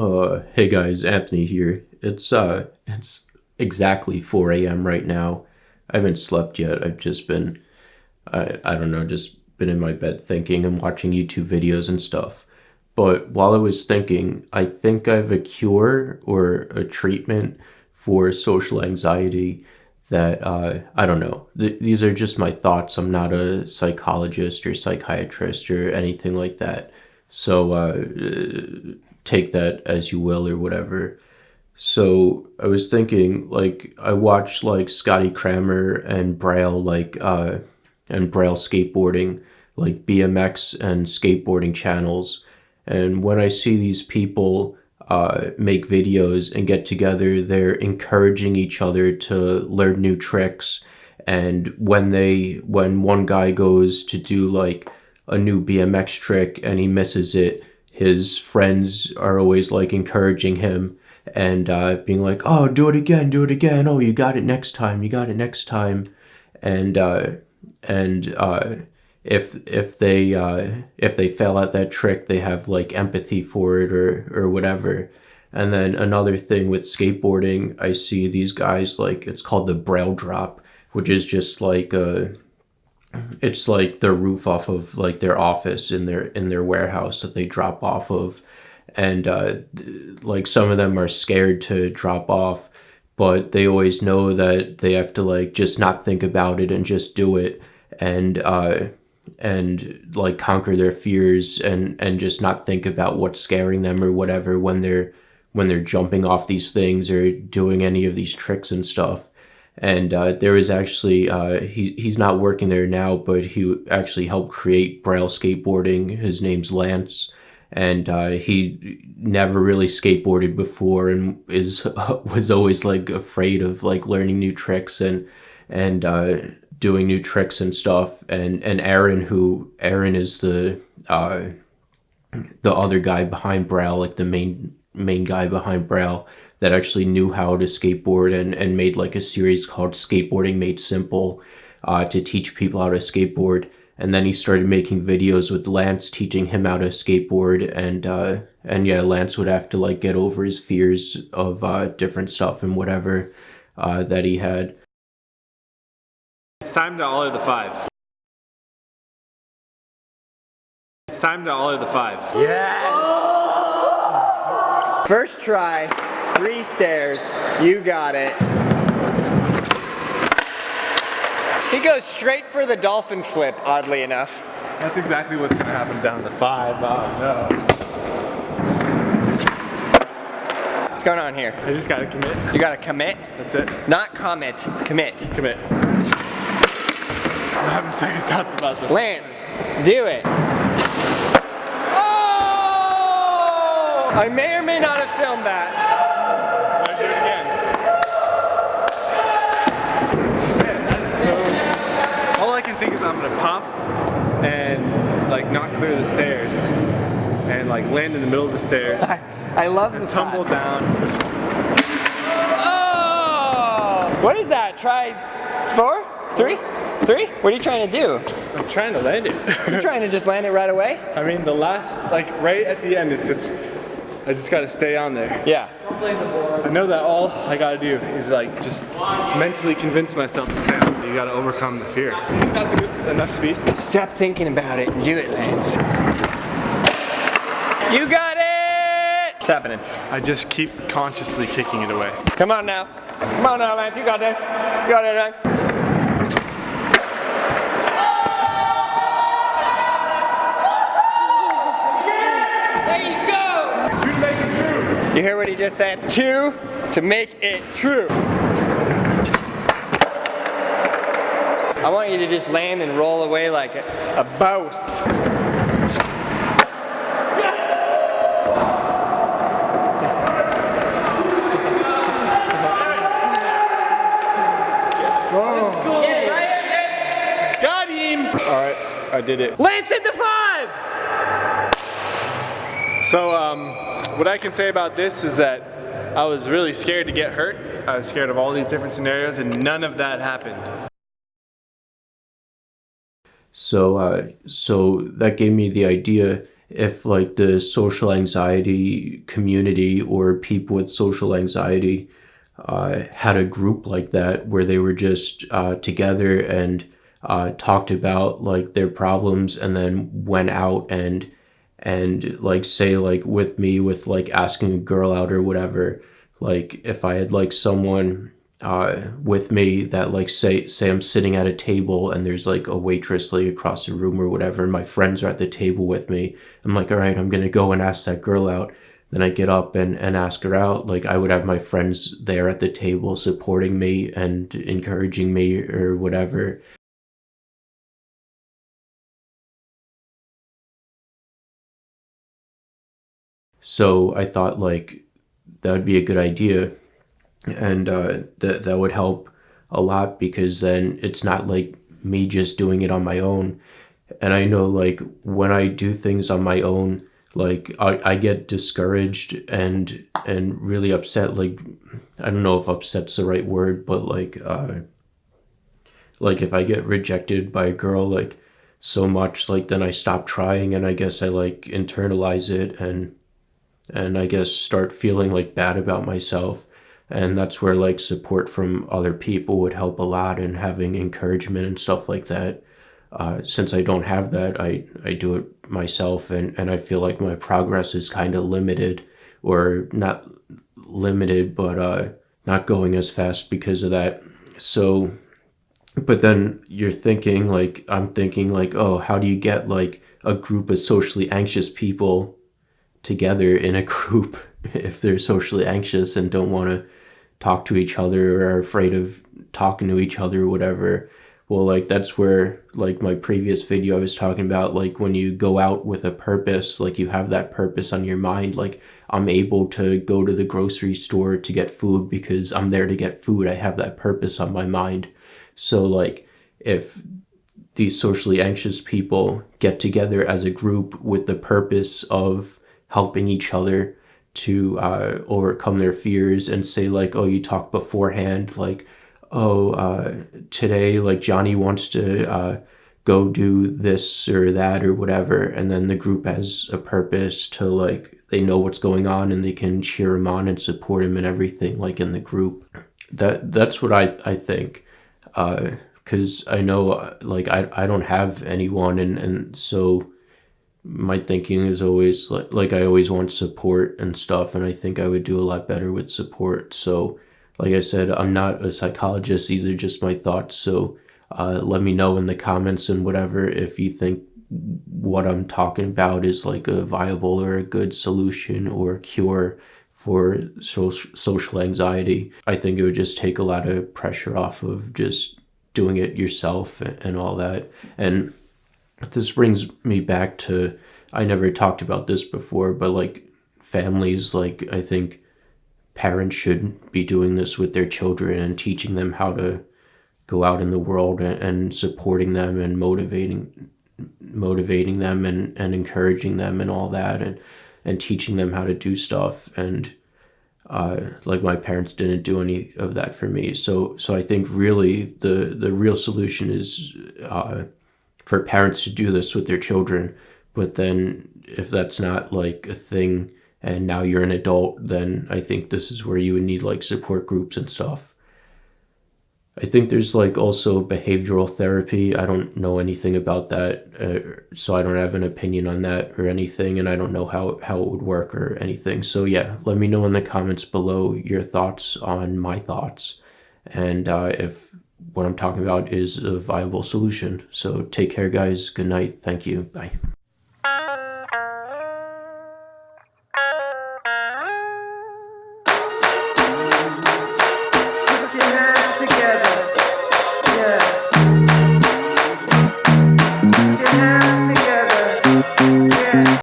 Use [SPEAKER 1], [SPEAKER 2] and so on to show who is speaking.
[SPEAKER 1] Hey guys, Anthony here. It's exactly 4 a.m. right now. I haven't slept yet. I've just been, I don't know, just been in my bed thinking and watching YouTube videos and stuff. But while I was thinking, I think I have a cure or a treatment for social anxiety that, I don't know. These are just my thoughts. I'm not a psychologist or psychiatrist or anything like that. So, take that as you will or whatever. So I was thinking, like, I watched like Scotty Kramer and Braille skateboarding, like BMX and skateboarding channels. And when I see these people make videos and get together, they're encouraging each other to learn new tricks. And when one guy goes to do like a new BMX trick and he misses it, his friends are always like encouraging him and being like, "Oh, do it again, do it again. Oh, you got it next time. You got it next time." And and if they fail at that trick, they have like empathy for it or whatever. And then another thing with skateboarding, I see these guys like it's called the Braille drop, which is just like it's like the roof off of like their office in their warehouse that they drop off of, and like some of them are scared to drop off, but they always know that they have to like just not think about it and just do it, and like conquer their fears and just not think about what's scaring them or whatever when they're jumping off these things or doing any of these tricks and stuff. And there was actually he's not working there now, but he actually helped create Braille Skateboarding. His name's Lance, and he never really skateboarded before and is was always like afraid of like learning new tricks and doing new tricks and stuff. And Aaron is the other guy behind Braille, like the main guy behind Braille that actually knew how to skateboard and made like a series called Skateboarding Made Simple to teach people how to skateboard. And then he started making videos with Lance teaching him how to skateboard, and yeah, Lance would have to like get over his fears of different stuff and whatever that he had.
[SPEAKER 2] It's time to ollie the five. It's time to ollie the five.
[SPEAKER 3] Yes! First try, 3 stairs, you got it. He goes straight for the dolphin flip, oddly enough.
[SPEAKER 2] That's exactly what's gonna happen down the five. Oh no.
[SPEAKER 3] What's going on here?
[SPEAKER 2] I just gotta commit.
[SPEAKER 3] You gotta commit?
[SPEAKER 2] That's it.
[SPEAKER 3] Not comment, commit.
[SPEAKER 2] Commit. I'm having second thoughts about this.
[SPEAKER 3] Lance, do it. Oh! I may or may not have filmed that.
[SPEAKER 2] I'm gonna do it again. Man, that is so... All I can think is I'm gonna pop and like not clear the stairs and like land in the middle of the stairs.
[SPEAKER 3] I love
[SPEAKER 2] and
[SPEAKER 3] the
[SPEAKER 2] tumble down.
[SPEAKER 3] Oh! What is that? Try 4? 3? 3? What are you trying to do?
[SPEAKER 2] I'm trying to land it.
[SPEAKER 3] You're trying to just land it right away?
[SPEAKER 2] I mean, the last, like right at the end, it's just, I just gotta stay on there.
[SPEAKER 3] Yeah.
[SPEAKER 2] I know that all I gotta do is like just mentally convince myself to stay on. You gotta overcome the fear. That's a good enough speed.
[SPEAKER 3] Stop thinking about it and do it, Lance. You got it! What's happening?
[SPEAKER 2] I just keep consciously kicking it away.
[SPEAKER 3] Come on now. Come on now, Lance. You got this. You got it, man. There you go!
[SPEAKER 2] You make it true!
[SPEAKER 3] You hear what he just said? 2 to make it true. I want you to just land and roll away like a boss.
[SPEAKER 2] Got him! Alright, I did it.
[SPEAKER 3] Lance hit the 5!
[SPEAKER 2] So, what I can say about this is that I was really scared to get hurt. I was scared of all these different scenarios and none of that happened.
[SPEAKER 1] So that gave me the idea if like the social anxiety community or people with social anxiety had a group like that where they were just together and talked about like their problems and then went out and like say like with me with like asking a girl out or whatever, like if I had like someone with me that like say I'm sitting at a table and there's like a waitress like across the room or whatever, and my friends are at the table with me, I'm like, all right, I'm gonna go and ask that girl out. Then I get up and ask her out. Like I would have my friends there at the table supporting me and encouraging me or whatever. So I thought like that would be a good idea, and that would help a lot because then it's not like me just doing it on my own. And I know like when I do things on my own, like I get discouraged and really upset. Like I don't know if upset's the right word, but like if I get rejected by a girl like so much, like then I stop trying, and I guess I like internalize it and I guess start feeling like bad about myself. And that's where like support from other people would help a lot, and having encouragement and stuff like that. Since I don't have that, I do it myself, and I feel like my progress is kind of limited, or not limited, but not going as fast because of that. So, but then I'm thinking like, oh, how do you get like a group of socially anxious people together in a group if they're socially anxious and don't want to talk to each other or are afraid of talking to each other or whatever? Well, like that's where like my previous video I was talking about, like when you go out with a purpose, like you have that purpose on your mind. Like I'm able to go to the grocery store to get food because I'm there to get food. I have that purpose on my mind. So like if these socially anxious people get together as a group with the purpose of helping each other to overcome their fears, and say like, oh, you talk beforehand, like, oh, today like Johnny wants to go do this or that or whatever, and then the group has a purpose to like they know what's going on and they can cheer him on and support him and everything like in the group. That's what I think, because I know like I don't have anyone, and so my thinking is always like I always want support and stuff, and I think I would do a lot better with support. So like I said, I'm not a psychologist, these are just my thoughts. So let me know in the comments and whatever if you think what I'm talking about is like a viable or a good solution or cure for social anxiety. I think it would just take a lot of pressure off of just doing it yourself and all that. And this brings me back to, I never talked about this before, but like families, like I think parents should be doing this with their children and teaching them how to go out in the world, and supporting them and motivating them and encouraging them and all that, and teaching them how to do stuff. And like my parents didn't do any of that for me. So I think really the real solution is for parents to do this with their children. But then if that's not like a thing and now you're an adult, then I think this is where you would need like support groups and stuff. I think there's like also behavioral therapy. I don't know anything about that, so I don't have an opinion on that or anything, and I don't know how it would work or anything. So yeah, let me know in the comments below your thoughts on my thoughts, and if what I'm talking about is a viable solution. So take care, guys. Good night. Thank you. Bye.